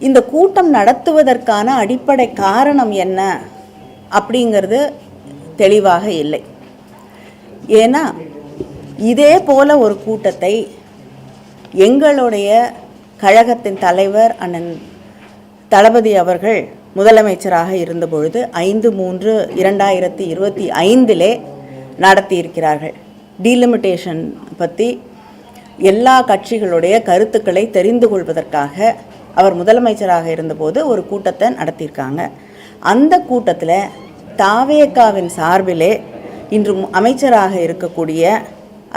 இந்த கூட்டம் நடத்துவதற்கான அடிப்படை காரணம் என்ன அப்படிங்கிறது தெளிவாக இல்லை. ஏன்னா இதே போல ஒரு கூட்டத்தை எங்களுடைய கழகத்தின் தலைவர் அண்ணன் தளபதி அவர்கள் முதலமைச்சராக இருந்தபொழுது 5/3/2025 நடத்தியிருக்கிறார்கள். டீலிமிட்டேஷன் பற்றி எல்லா கட்சிகளுடைய கருத்துக்களை தெரிந்து கொள்வதற்காக அவர் முதலமைச்சராக இருந்தபோது ஒரு கூட்டத்தை நடத்தியிருக்காங்க. அந்த கூட்டத்தில் தாவேகாவின் சார்பிலே இன்று அமைச்சராக இருக்கக்கூடிய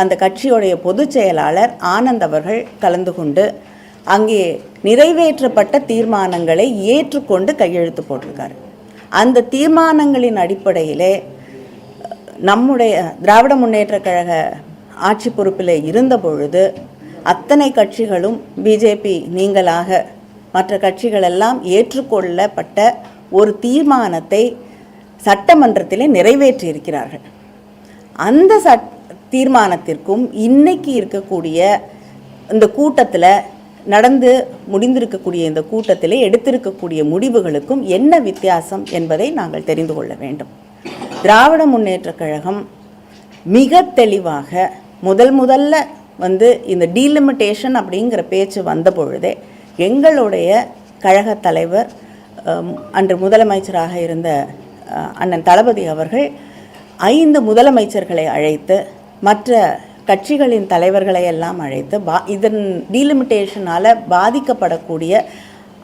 அந்த கட்சியுடைய பொதுச் செயலாளர் ஆனந்த் அவர்கள் கலந்து கொண்டு அங்கே நிறைவேற்றப்பட்ட தீர்மானங்களை ஏற்றுக்கொண்டு கையெழுத்து போட்டிருக்காரு. அந்த தீர்மானங்களின் அடிப்படையிலே நம்முடைய திராவிட முன்னேற்ற கழக ஆட்சி பொறுப்பில் இருந்த பொழுது அத்தனை கட்சிகளும் பிஜேபி நீங்களாக மற்ற கட்சிகளெல்லாம் ஏற்றுக்கொள்ளப்பட்ட ஒரு தீர்மானத்தை சட்டமன்றத்தில் நிறைவேற்றியிருக்கிறார்கள். அந்த தீர்மானத்திற்கும் இன்னைக்கு இருக்கக்கூடிய இந்த கூட்டத்தில் நடந்து முடிந்திருக்கக்கூடிய இந்த கூட்டத்தில் எடுத்திருக்கக்கூடிய முடிவுகளுக்கும் என்ன வித்தியாசம் என்பதை நாங்கள் தெரிந்து கொள்ள வேண்டும். திராவிட முன்னேற்ற கழகம் மிக தெளிவாக முதல்ல இந்த டீலிமிட்டேஷன் அப்படிங்கிற பேச்சு வந்த பொழுதே எங்களுடைய கழக தலைவர் அன்று முதலமைச்சராக இருந்த அண்ணன் தளபதி அவர்கள் 5 முதலமைச்சர்களை அழைத்து மற்ற கட்சிகளின் தலைவர்களை எல்லாம் அழைத்து இதன் டீலிமிட்டேஷனால் பாதிக்கப்படக்கூடிய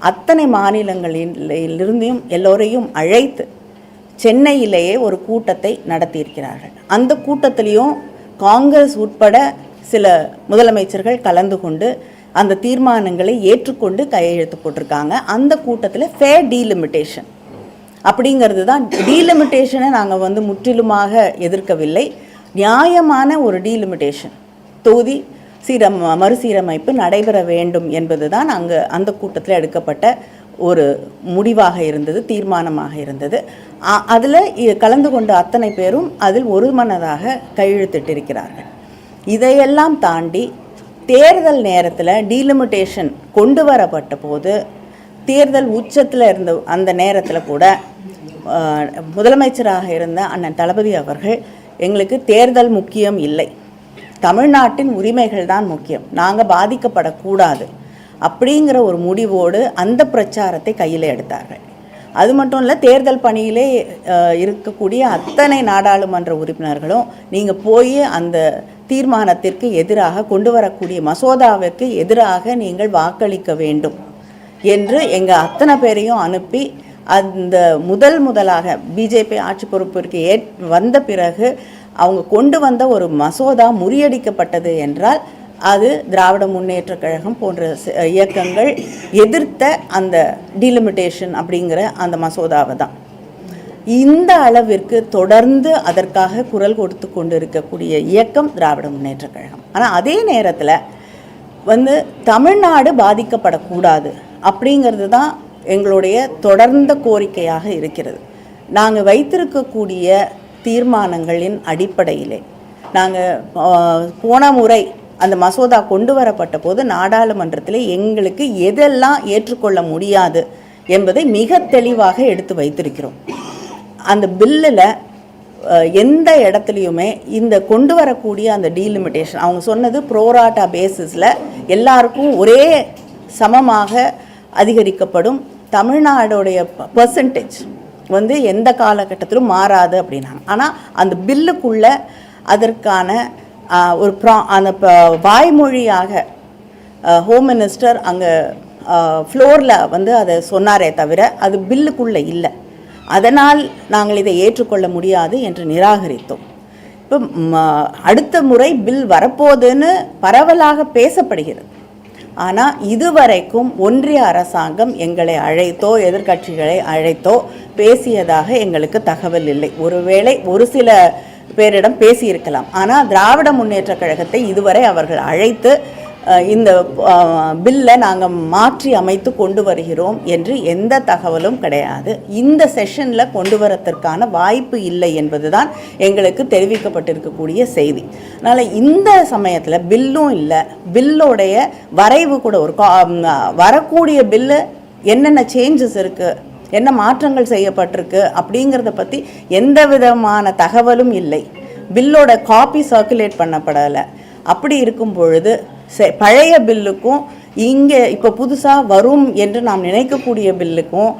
அத்தனை மாநிலங்களிலிருந்தும் எல்லோரையும் அழைத்து சென்னையிலேயே ஒரு கூட்டத்தை நடத்தியிருக்கிறார்கள். அந்த கூட்டத்திலையும் காங்கிரஸ் உட்பட சில முதலமைச்சர்கள் கலந்து கொண்டு அந்த தீர்மானங்களை ஏற்றுக்கொண்டு கையெழுத்து போட்டிருக்காங்க. அந்த கூட்டத்தில் ஃபேர் டீலிமிட்டேஷன் அப்படிங்கிறது தான். டீலிமிட்டேஷனை நாங்கள் முற்றிலுமாக எதிர்க்கவில்லை. நியாயமான ஒரு டீலிமிட்டேஷன் தொகுதி மறுசீரமைப்பு நடைபெற வேண்டும் என்பது தான் அந்த கூட்டத்தில் எடுக்கப்பட்ட ஒரு முடிவாக இருந்தது, தீர்மானமாக இருந்தது. அதில் கலந்து கொண்ட அத்தனை பேரும் அதில் ஒருமனதாக கையெழுத்திட்டிருக்கிறார்கள். இதையெல்லாம் தாண்டி தேர்தல் நேரத்தில் டீலிமிட்டேஷன் கொண்டு வரப்பட்ட போது தேர்தல் உச்சத்தில் இருந்த அந்த நேரத்தில் கூட முதலமைச்சராக இருந்த அண்ணன் தளபதி அவர்கள் எங்களுக்கு தேர்தல் முக்கியம் இல்லை, தமிழ்நாட்டின் உரிமைகள் தான் முக்கியம், நாங்கள் பாதிக்கப்படக்கூடாது அப்படிங்கிற ஒரு முடிவோடு அந்த பிரச்சாரத்தை கையில் எடுத்தார்கள். அது மட்டும் இல்லை, தேர்தல் பணியிலே இருக்கக்கூடிய அத்தனை நாடாளுமன்ற உறுப்பினர்களும் நீங்கள் போய் அந்த தீர்மானத்திற்கு எதிராக கொண்டு வரக்கூடிய மசோதாவிற்கு எதிராக நீங்கள் வாக்களிக்க வேண்டும் என்று எங்கள் அத்தனை பேரையும் அனுப்பி அந்த முதலாக பிஜேபி ஆட்சி பொறுப்பிற்கு வந்த பிறகு அவங்க கொண்டு வந்த ஒரு மசோதா முறியடிக்கப்பட்டது என்றால் அது திராவிட முன்னேற்ற கழகம் போன்ற இயக்கங்கள் எதிர்த்த அந்த டீலிமிட்டேஷன் அப்படிங்கிற அந்த மசோதாவை தான். இந்த அளவிற்கு தொடர்ந்து அதற்காக குரல் கொடுத்து கொண்டு இருக்கக்கூடிய இயக்கம் திராவிட முன்னேற்ற கழகம். ஆனால் அதே நேரத்தில் தமிழ்நாடு பாதிக்கப்படக்கூடாது அப்படிங்கிறது தான் எங்களுடைய தொடர்ந்த கோரிக்கையாக இருக்கிறது. நாங்கள் வைத்திருக்கக்கூடிய தீர்மானங்களின் அடிப்படையிலே நாங்கள் போன முறை அந்த மசோதா கொண்டு வரப்பட்ட போது நாடாளுமன்றத்தில் எங்களுக்கு எதெல்லாம் ஏற்றுக்கொள்ள முடியாது என்பதை மிக தெளிவாக எடுத்து வைத்திருக்கிறோம். அந்த பில்லில் எந்த இடத்துலையுமே இந்த கொண்டு வரக்கூடிய அந்த டீலிமிட்டேஷன் அவங்க சொன்னது ப்ரோராட்டா பேசிஸில் எல்லாருக்கும் ஒரே சமமாக அதிகரிக்கப்படும், தமிழ்நாடுடைய பர்சன்டேஜ் எந்த காலகட்டத்திலும் மாறாது அப்படின்னாங்க. ஆனால் அந்த பில்லுக்குள்ளே அதற்கான ஒரு அந்த வாய்மொழியாக ஹோம் மினிஸ்டர் அங்கே ஃப்ளோரில் அதை சொன்னாரே தவிர அது பில்லுக்குள்ளே இல்லை. அதனால் நாங்கள் இதை ஏற்றுக்கொள்ள முடியாது என்று நிராகரித்தோம். இப்போ அடுத்த முறை பில் வரப்போகுதுன்னு பரவலாக பேசப்படுகிறது. ஆனால் இதுவரைக்கும் ஒன்றிய அரசாங்கம் எங்களை அழைத்தோ எதிர்க்கட்சிகளை அழைத்தோ பேசியதாக எங்களுக்கு தகவல் இல்லை. ஒருவேளை ஒரு சில பேரிடம் பேசியிருக்கலாம். ஆனால் திராவிட முன்னேற்ற கழகத்தை இதுவரை அவர்கள் அழைத்து இந்த பில்லை நாங்கள் மாற்றி அமைத்து கொண்டு வருகிறோம் என்று எந்த தகவலும் கிடையாது. இந்த செஷனில் கொண்டு வரத்திற்கான வாய்ப்பு இல்லை என்பதுதான் எங்களுக்கு தெரிவிக்கப்பட்டிருக்கக்கூடிய செய்தி. அதனால் இந்த சமயத்தில் பில்லும் இல்லை, பில்லோடைய வரைவு கூட ஒரு வரக்கூடிய பில்லு என்னென்ன சேஞ்சஸ் இருக்குது, என்ன மாற்றங்கள் செய்யப்பட்டிருக்கு அப்படிங்கிறத பற்றி எந்த விதமான தகவலும் இல்லை. பில்லோட காப்பி சர்க்குலேட் பண்ணப்படலை. அப்படி இருக்கும் பொழுது பழைய பில்லுக்கும் இங்கே இப்போ புதுசாக வரும் என்று நாம் நினைக்கக்கூடிய பில்லுக்கும்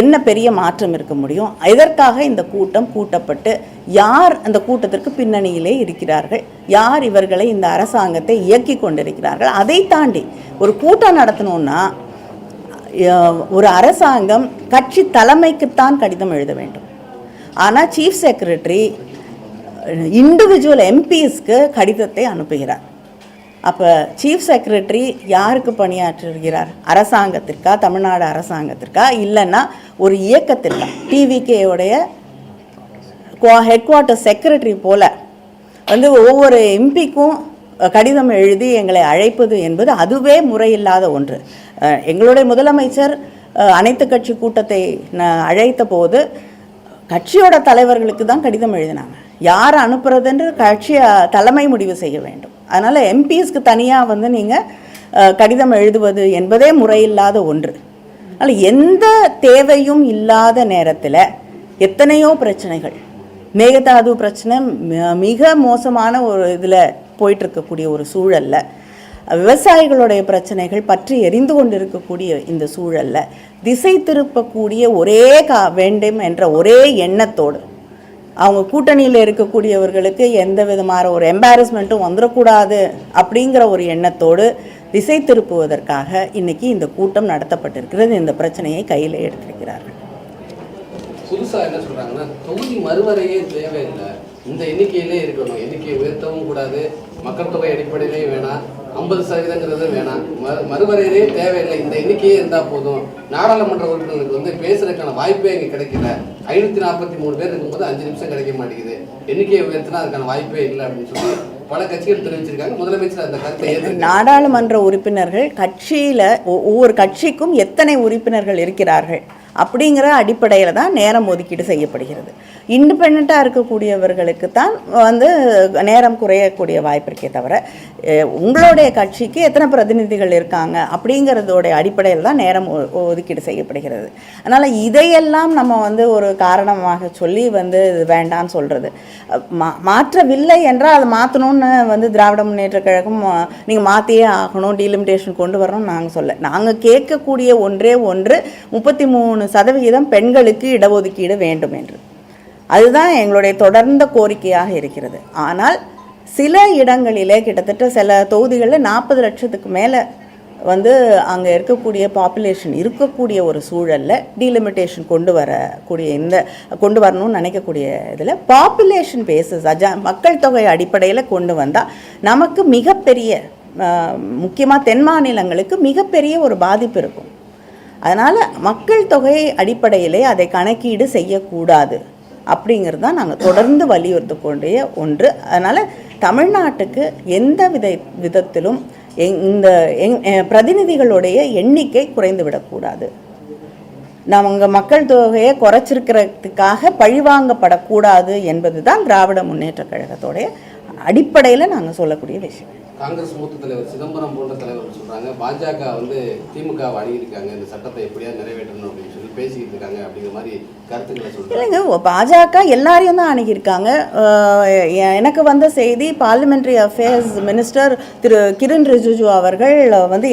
என்ன பெரிய மாற்றம் இருக்க முடியும்? இதற்காக இந்த கூட்டம் கூட்டப்பட்டு யார் அந்த கூட்டத்திற்கு பின்னணியிலே இருக்கிறார்கள், யார் இவர்களை இந்த அரசாங்கத்தை இயக்கி கொண்டிருக்கிறார்கள், அதை தாண்டி ஒரு கூட்டம் நடத்தணும்னா ஒரு அரசாங்கம் கட்சி தலைமைக்குத்தான் கடிதம் எழுத வேண்டும். ஆனால் சீஃப் செக்ரட்டரி இண்டிவிஜுவல் எம்பிஸ்க்கு கடிதத்தை அனுப்புகிறார். அப்போ சீஃப் செக்ரட்டரி யாருக்கு பணியாற்றுகிறார்? அரசாங்கத்திற்கா, தமிழ்நாடு அரசாங்கத்திற்கா, இல்லைன்னா ஒரு இயக்கத்திற்கா? டிவிகேவுடைய ஹெட் குவார்ட்டர் செக்ரட்டரி போல் ஒவ்வொரு எம்பிக்கும் கடிதம் எழுதி எங்களை அழைப்பது என்பது அதுவே முறையில்லாத ஒன்று. எங்களுடைய முதலமைச்சர் அனைத்து கட்சி கூட்டத்தை அழைத்த போது கட்சியோட தலைவர்களுக்கு தான் கடிதம் எழுதினாங்க. யார் அனுப்புறதுன்று கட்சி தலைமை முடிவு செய்ய வேண்டும். அதனால் எம்பிஸ்க்கு தனியாக நீங்கள் கடிதம் எழுதுவது என்பதே முறையில்லாத ஒன்று. அதனால் எந்த தேவையும் இல்லாத நேரத்தில் எத்தனையோ பிரச்சனைகள், மேகதாது பிரச்சனை மிக மோசமான ஒரு இதில் போயிட்டுருக்கக்கூடிய ஒரு சூழலில், விவசாயிகளுடைய பிரச்சனைகள் பற்றி எரிந்து கொண்டிருக்கக்கூடிய இந்த சூழலில் திசை திருப்பக்கூடிய ஒரே வேண்டும் என்ற ஒரே எண்ணத்தோடு அவங்க கூட்டணியில் இருக்கக்கூடியவர்களுக்கு எந்த விதமான ஒரு எம்பாரஸ்மெண்ட்டும் வந்துடக்கூடாது அப்படிங்கிற ஒரு எண்ணத்தோடு திசை திருப்புவதற்காக இன்னைக்கு இந்த கூட்டம் நடத்தப்பட்டிருக்கிறது. இந்த பிரச்சனையை கையில் எடுத்திருக்கிறார்கள். புதுசாக என்ன சொல்கிறாங்கன்னா, தொகுதி மறுவரையே தேவையில்லை, இந்த எண்ணிக்கையிலே இருக்கணும், எண்ணிக்கையை உயர்த்தவும் கூடாது, மக்கள் தொகை அடிப்படையிலே வேணாம், 50% வேணாம், மறுவரையிலே தேவையில்லை, இந்த எண்ணிக்கையே இருந்தால் போதும், நாடாளுமன்ற உறுப்பினர்களுக்கு பேசுறதுக்கான வாய்ப்பே இங்கே கிடைக்கல, 543 பேர் இருக்கும்போது 5 நிமிஷம் கிடைக்க மாட்டேங்குது, எண்ணிக்கையை உயர்த்தினா அதுக்கான வாய்ப்பே இல்லை அப்படின்னு சொல்லி பல கட்சிகள் தெரிவிச்சிருக்காங்க. முதலமைச்சர் அந்த கருத்தை நாடாளுமன்ற உறுப்பினர்கள் கட்சியில் ஒவ்வொரு கட்சிக்கும் எத்தனை உறுப்பினர்கள் இருக்கிறார்கள் அப்படிங்கிற அடிப்படையில் தான் நேரம் ஒதுக்கீடு செய்யப்படுகிறது. இண்டிபெண்ட்டாக இருக்கக்கூடியவர்களுக்கு தான் நேரம் குறையக்கூடிய வாய்ப்பு இருக்கே தவிர உங்களுடைய கட்சிக்கு எத்தனை பிரதிநிதிகள் இருக்காங்க அப்படிங்கிறதோடைய அடிப்படையில் தான் நேரம் ஒதுக்கீடு செய்யப்படுகிறது. அதனால் இதையெல்லாம் நம்ம ஒரு காரணமாக சொல்லி இது வேண்டான்னு சொல்கிறது. மாற்றவில்லை என்றால் அதை மாற்றணும்னு திராவிட முன்னேற்ற கழகம் நீங்கள் மாற்றியே ஆகணும், டீலிமிட்டேஷன் கொண்டு வரணும்னு நாங்கள் சொல்ல. நாங்கள் கேட்கக்கூடிய ஒன்றே ஒன்று 33% பெண்களுக்கு இடஒதுக்கீடு வேண்டும் என்று. அதுதான் எங்களுடைய தொடர்ந்த கோரிக்கையாக இருக்கிறது. ஆனால் சில இடங்களிலே கிட்டத்தட்ட சில தொகுதிகளில் 40 லட்சத்துக்கு மேலே அங்கே இருக்கக்கூடிய பாப்புலேஷன் இருக்கக்கூடிய ஒரு சூழலில் டீலிமிட்டேஷன் கொண்டு வரணும்னு நினைக்கக்கூடிய இதில் பாப்புலேஷன் பேசிஸ் மக்கள் தொகை அடிப்படையில் கொண்டு வந்தால் நமக்கு மிகப்பெரிய, முக்கியமாக தென் மாநிலங்களுக்கு மிகப்பெரிய ஒரு பாதிப்பு இருக்கும். அதனால் மக்கள் தொகை அடிப்படையிலே அதை கணக்கீடு செய்யக்கூடாது அப்படிங்கிறது தான் நாங்கள் தொடர்ந்து வலியுறுத்தக்கூடிய ஒன்று. அதனால் தமிழ்நாட்டுக்கு எந்த விதத்திலும் இந்த பிரதிநிதிகளுடைய எண்ணிக்கை குறைந்து விடக்கூடாது. நம்ம மக்கள் தொகையை குறைச்சிருக்கிறதுக்காக பழிவாங்கப்படக்கூடாது என்பது தான் திராவிட முன்னேற்ற கழகத்தோடைய அடிப்படையில் நாங்கள் சொல்லக்கூடிய விஷயம். காங்கிரஸ் மூத்த தலைவர் சிதம்பரம் போன்ற தலைவர் சொல்றாங்க, பாஜக திமுக அணுகியிருக்காங்க, இந்த சட்டத்தை எப்படியா நிறைவேற்றணும் அப்படின்னு சொல்லி பேசிக்கிட்டு இருக்காங்க அப்படிங்கிற மாதிரி கருத்துக்களை சொல்றாங்க. இல்லைங்க, பாஜக எல்லாரையும் தான் அணுகியிருக்காங்க. எனக்கு வந்த செய்தி, பார்லிமெண்ட்ரி அஃபேர்ஸ் மினிஸ்டர் திரு கிரண் ரிஜிஜு அவர்கள்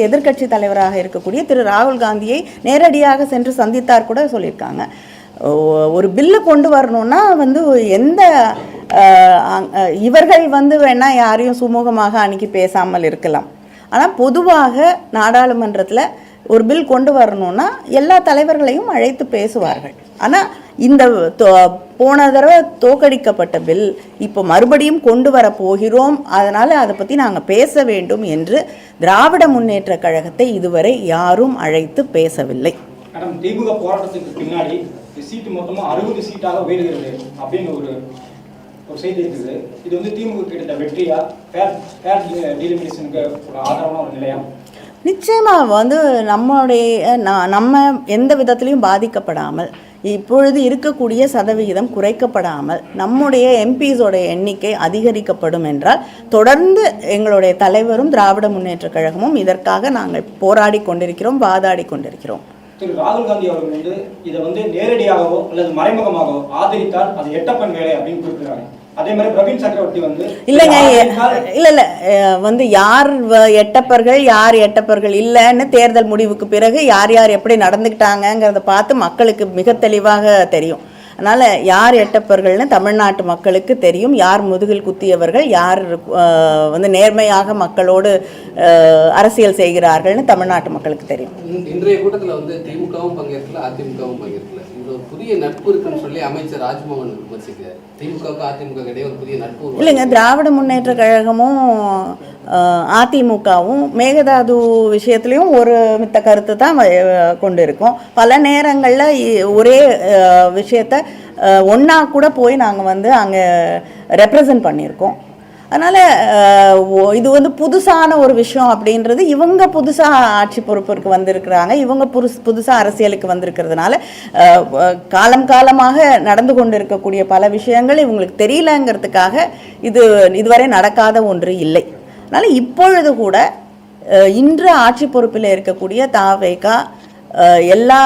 எதிர்க்கட்சி தலைவராக இருக்கக்கூடிய திரு ராகுல் காந்தியை நேரடியாக சென்று சந்தித்தார் கூட சொல்லியிருக்காங்க. ஒரு பில்லு கொண்டு வரணும்னா எந்த இவர்கள் வேணால் யாரையும் சுமூகமாக அன்றைக்கி பேசாமல் இருக்கலாம். ஆனால் பொதுவாக நாடாளுமன்றத்தில் ஒரு பில் கொண்டு வரணும்னா எல்லா தலைவர்களையும் அழைத்து பேசுவார்கள். ஆனால் இந்த போன தடவை தோற்கடிக்கப்பட்ட பில் இப்போ மறுபடியும் கொண்டு வர போகிறோம், அதனால் அதை பற்றி நாங்கள் பேச வேண்டும் என்று திராவிட முன்னேற்ற கழகத்தை இதுவரை யாரும் அழைத்து பேசவில்லை. திமுக போராட்டத்துக்கு பின்னாடி சீட்டு மொத்தமாக 60 சீட்டாக உயர்கிறது அப்படின்னு ஒரு செய்தி இருக்குது. இது திமுக கிடைத்த வெற்றியா, டீலிமிட்டேஷனுக்கு ஒரு ஆதரவான ஒரு நிலையா? நிச்சயமாக நம்ம எந்த விதத்திலையும் பாதிக்கப்படாமல், இப்பொழுது இருக்கக்கூடிய சதவிகிதம் குறைக்கப்படாமல் நம்முடைய எம்பிஸோடைய எண்ணிக்கை அதிகரிக்கப்படும் என்றால் தொடர்ந்து எங்களுடைய தலைவரும் திராவிட முன்னேற்ற கழகமும் இதற்காக நாங்கள் போராடி கொண்டிருக்கிறோம், வாதாடி கொண்டிருக்கிறோம். திரு ராகுல் காந்தி அவர்கள் வந்து இதை வந்து நேரடியாகவோ அல்லது மறைமுகமாகவோ ஆதரித்தால் அது எட்டப்பன் வேலை அப்படின்னு குறிப்பிடுறாங்க. அதே மாதிரி பிரவீன் சக்கரவர்த்தி வந்து இல்லைங்க, இல்ல வந்து யார் எட்டப்பர்கள் யார் எட்டப்பர்கள் இல்லைன்னு தேர்தல் முடிவுக்கு பிறகு யார் யார் எப்படி நடந்துக்கிட்டாங்கிறத பார்த்து மக்களுக்கு மிக தெளிவாக தெரியும். அதனால் யார் எட்டப்பர்கள்னு தமிழ்நாட்டு மக்களுக்கு தெரியும். யார் முதுகில் குத்தியவர்கள், யார் வந்து நேர்மையாக மக்களோடு அரசியல் செய்கிறார்கள்னு தமிழ்நாட்டு மக்களுக்கு தெரியும். இன்றைய கூட்டத்தில் வந்து திமுகவும் பங்கேற்கல, அதிமுகவும் பங்கேற்கல. இந்த ஒரு புதிய நட்பு இருக்குன்னு சொல்லி அமைச்சர் ராஜ்மோகன் விமர்சிக்கிறார். திமுகவுக்கு அதிமுக இடையே ஒரு புதிய நட்பு இல்லைங்க. திராவிட முன்னேற்ற கழகமும் அதிமுகவும் மேகதாது விஷயத்துலையும் ஒரு மித்த கருத்து தான் கொண்டு இருக்கும். பல நேரங்களில் ஒரே விஷயத்தை ஒன்றா கூட போய் நாங்கள் வந்து அங்கே ரெப்ரசன்ட் பண்ணியிருக்கோம். அதனால் இது வந்து புதுசான ஒரு விஷயம் அப்படின்றது, இவங்க புதுசாக ஆட்சி பொறுப்பிற்கு வந்திருக்கிறாங்க, இவங்க புதுசாக அரசியலுக்கு வந்திருக்கிறதுனால காலம் காலமாக நடந்து கொண்டு இருக்கக்கூடிய பல விஷயங்கள் இவங்களுக்கு தெரியலங்கிறதுக்காக இதுவரை நடக்காத ஒன்று இல்லை. அதனால் இப்பொழுது கூட இன்று ஆட்சி பொறுப்பில் இருக்கக்கூடிய தாவேகா எல்லா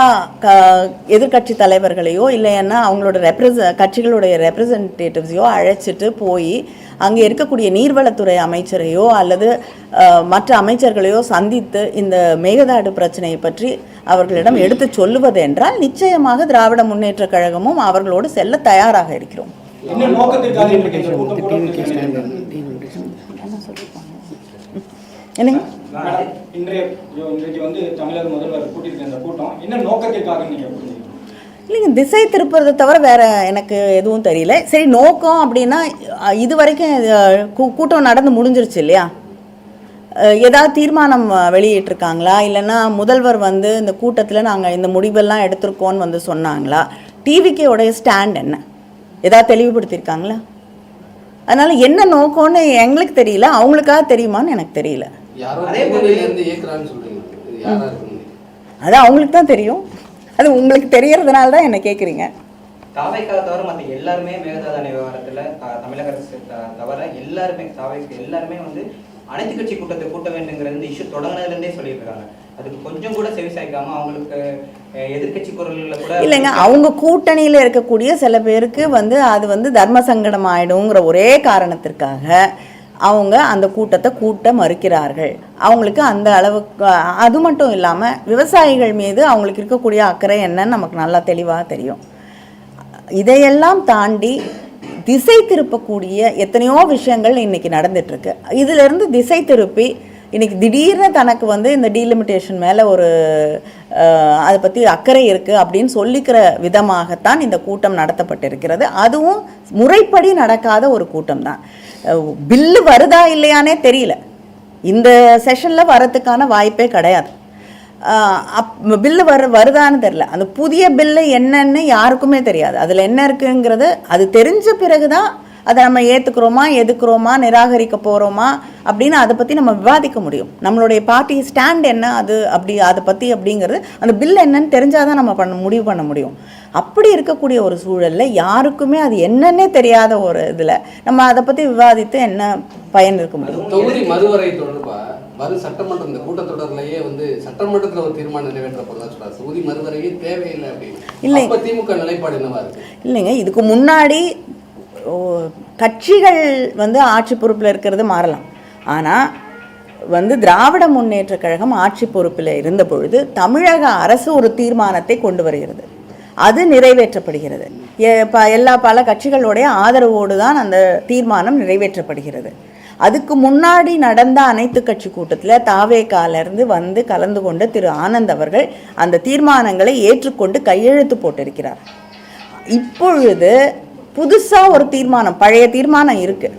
எதிர்கட்சி தலைவர்களையோ இல்லைன்னா அவங்களோட கட்சிகளுடைய ரெப்ரசன்டேட்டிவ்ஸையோ அழைச்சிட்டு போய் அங்கே இருக்கக்கூடிய நீர்வளத்துறை அமைச்சரையோ அல்லது மற்ற அமைச்சர்களையோ சந்தித்து இந்த மேகதாடு பிரச்சனையை பற்றி அவர்களிடம் எடுத்து சொல்லுவது என்றால் நிச்சயமாக திராவிட முன்னேற்ற கழகமும் அவர்களோடு செல்ல தயாராக இருக்கிறோம். என்னங்க இன்றைக்கு வந்து தமிழக முதல்வர் கூட்டியிருக்க இந்த கூட்டம் என்ன நோக்கத்திற்காக நீங்க இல்லைங்க, திசை திருப்புறதை தவிர வேற எனக்கு எதுவும் தெரியல. சரி, நோக்கம் அப்படின்னா இது வரைக்கும் கூட்டம் நடந்து முடிஞ்சிருச்சு இல்லையா? ஏதாவது தீர்மானம் வெளியிட்டிருக்காங்களா? இல்லைன்னா முதல்வர் வந்து இந்த கூட்டத்தில் நாங்கள் இந்த முடிவெல்லாம் எடுத்திருக்கோன்னு வந்து சொன்னாங்களா? டிவிக்கேயோடைய ஸ்டாண்ட் என்ன ஏதாவது தெளிவுபடுத்தியிருக்காங்களா? அதனால என்ன நோக்கம்னு எங்களுக்கு தெரியல, அவங்களுக்காக தெரியுமான்னு எனக்கு தெரியல. அது அவங்களுக்கு தான் தெரியும். அது உங்களுக்கு தெரியறதுனால தான் என்ன கேட்குறீங்க. தாவைக்கா தவிர மற்ற எல்லாருமே மேகதாது விவகாரத்தில் தமிழக அரசு தவிர எல்லாருமே வந்து அனைத்து கட்சி கூட்டத்தை கூட்ட வேண்டுங்கிற இந்த இஷ்யூ தொடங்கினதுலேருந்தே சொல்லியிருக்காங்க. அதுக்கு கொஞ்சம் கூட செவி சாய்க்காம அவங்களுக்கு எதிர்கட்சி குரல்களில் கூட இல்லைங்க, அவங்க கூட்டணியில் இருக்கக்கூடிய சில பேருக்கு வந்து அது வந்து தர்ம சங்கடம் ஆயிடுங்கிற ஒரே காரணத்திற்காக அவங்க அந்த கூட்டத்தை கூட்ட மறுக்கிறார்கள். அவங்களுக்கு அந்த அளவுக்கு, அது மட்டும் இல்லாமல் விவசாயிகள் மீது அவங்களுக்கு இருக்கக்கூடிய அக்கறை என்னன்னு நமக்கு நல்லா தெளிவாக தெரியும். இதையெல்லாம் தாண்டி திசை திருப்பக்கூடிய எத்தனையோ விஷயங்கள் இன்றைக்கி நடந்துகிட்ருக்கு. இதிலிருந்து திசை திருப்பி இன்றைக்கி திடீர்னு தனக்கு வந்து இந்த டீலிமிட்டேஷன் மேலே ஒரு அதை பற்றி அக்கறை இருக்குது அப்படின்னு சொல்லிக்கிற விதமாகத்தான் இந்த கூட்டம் நடத்தப்பட்டிருக்கிறது. அதுவும் முறைப்படி நடக்காத ஒரு கூட்டம் தான். பில்லு வருதா இல்லையானே தெரியல. இந்த செஷனில் வரத்துக்கான வாய்ப்பே கிடையாது. பில்லு வருதான்னு தெரியல. அந்த புதிய பில்லு என்னன்னு யாருக்குமே தெரியாது. அதில் என்ன இருக்குங்கிறது அது தெரிஞ்ச பிறகு தான் அதை நம்ம ஏற்றுக்கிறோமா எதுக்குறோமா நிராகரிக்க போகிறோமா அப்படின்னு அதை பற்றி நம்ம விவாதிக்க முடியும். நம்மளுடைய பார்ட்டி ஸ்டாண்ட் என்ன அதை பற்றி அப்படிங்கிறது அந்த பில் என்னன்னு தெரிஞ்சால் தான் நம்ம முடிவு பண்ண முடியும். அப்படி இருக்கக்கூடிய ஒரு சூழலில் யாருக்குமே அது என்னன்னே தெரியாத ஒரு இதில் நம்ம அதை பற்றி விவாதித்து என்ன பயன் இருக்க முடியும்? தொகுதி மறுவரை தொடர்பாக வரும் சட்டமன்ற இந்த கூட்டத்தொடர்லேயே வந்து சட்டமன்றத்தில் ஒரு தீர்மானம் நிறைவேற்றப்படுறதா சொல்றாரு. தொகுதி மறுவரையே தேவையில்லை அப்படின்னு. இல்லை, திமுக நிலைப்பாடு என்னவா இருக்கு? இல்லைங்க, இதுக்கு முன்னாடி கட்சிகள் வந்து ஆட்சி பொறுப்பில் இருக்கிறது மாறலாம். ஆனால் வந்து திராவிட முன்னேற்ற கழகம் ஆட்சி பொறுப்பில் இருந்த பொழுது தமிழக அரசு ஒரு தீர்மானத்தை கொண்டு வருகிறது, அது நிறைவேற்றப்படுகிறது. பல கட்சிகளுடைய ஆதரவோடு தான் அந்த தீர்மானம் நிறைவேற்றப்படுகிறது. அதுக்கு முன்னாடி நடந்த அனைத்து கட்சி கூட்டத்தில் தாவேகாலிருந்து வந்து கலந்து கொண்ட திரு ஆனந்த் அவர்கள் அந்த தீர்மானங்களை ஏற்றுக்கொண்டு கையெழுத்து போட்டிருக்கிறார். இப்பொழுது புதுசாக ஒரு தீர்மானம், பழைய தீர்மானம் இருக்குது,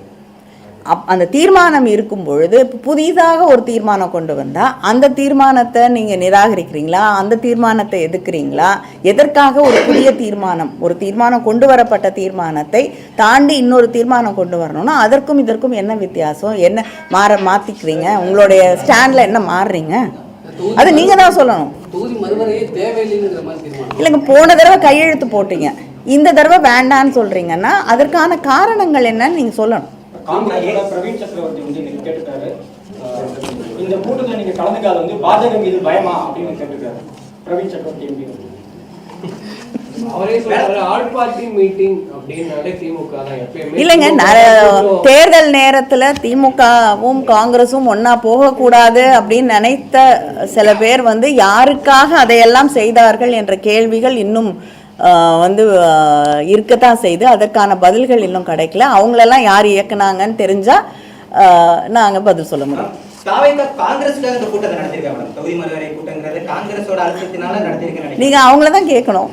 அந்த தீர்மானம் இருக்கும் பொழுது புதிதாக ஒரு தீர்மானம் கொண்டு வந்தால் அந்த தீர்மானத்தை நீங்கள் நிராகரிக்கிறீங்களா, அந்த தீர்மானத்தை எதிர்க்கிறீங்களா? எதற்காக ஒரு புதிய ஒரு தீர்மானம் கொண்டு வரப்பட்ட தீர்மானத்தை தாண்டி இன்னொரு தீர்மானம் கொண்டு வரணும்னா அதற்கும் இதற்கும் என்ன வித்தியாசம்? என்ன மாற்றிக்கிறீங்க? உங்களுடைய ஸ்டாண்டில் என்ன மாறுறீங்க? அது நீங்கள் தான் சொல்லணும். இல்லைங்க, போன தடவை கையெழுத்து போட்டீங்க, இந்த தடவை வேண்டான்னு சொல்கிறீங்கன்னா அதற்கான காரணங்கள் என்னன்னு நீங்கள் சொல்லணும். பிரவீன் சக்கரவர்த்தி வந்து கேட்டுட்டாரு, இந்த கூட்டத்தில் நீங்க கலந்துக்காத வந்து பாஜக மீது பயமா அப்படின்னு கேட்டுருக்காரு. பிரவீன் சக்கரவர்த்தி எம்பி. அவரே சொல்றாரு ஆல் பார்ட்டி மீட்டிங் அப்படின்னாலே திமுக தான் எப்பயுமே. இல்லைங்க, தேர்தல் நேரத்தில் திமுகவும் காங்கிரஸும் ஒன்றா போகக்கூடாது அப்படின்னு நினைத்த சில பேர் வந்து யாருக்காக அதையெல்லாம் செய்தார்கள் என்ற கேள்விகள் இன்னும் வந்து இருக்கத்தான் செய்து. அதற்கான பதில்கள் இன்னும் கிடைக்கல. அவங்களெல்லாம் யார் இயக்குனாங்கன்னு தெரிஞ்சால் நாங்கள் பதில் சொல்ல முடியும். காங்கிரஸ்க்காக இந்த கூட்டத்தை நடத்திருக்காங்க. தொகுதி மறுவரை கூட்டங்கிறது காங்கிரஸோட அழுத்தத்தினால நடத்திருக்கேன். நீங்கள் அவங்கள தான் கேட்கணும்.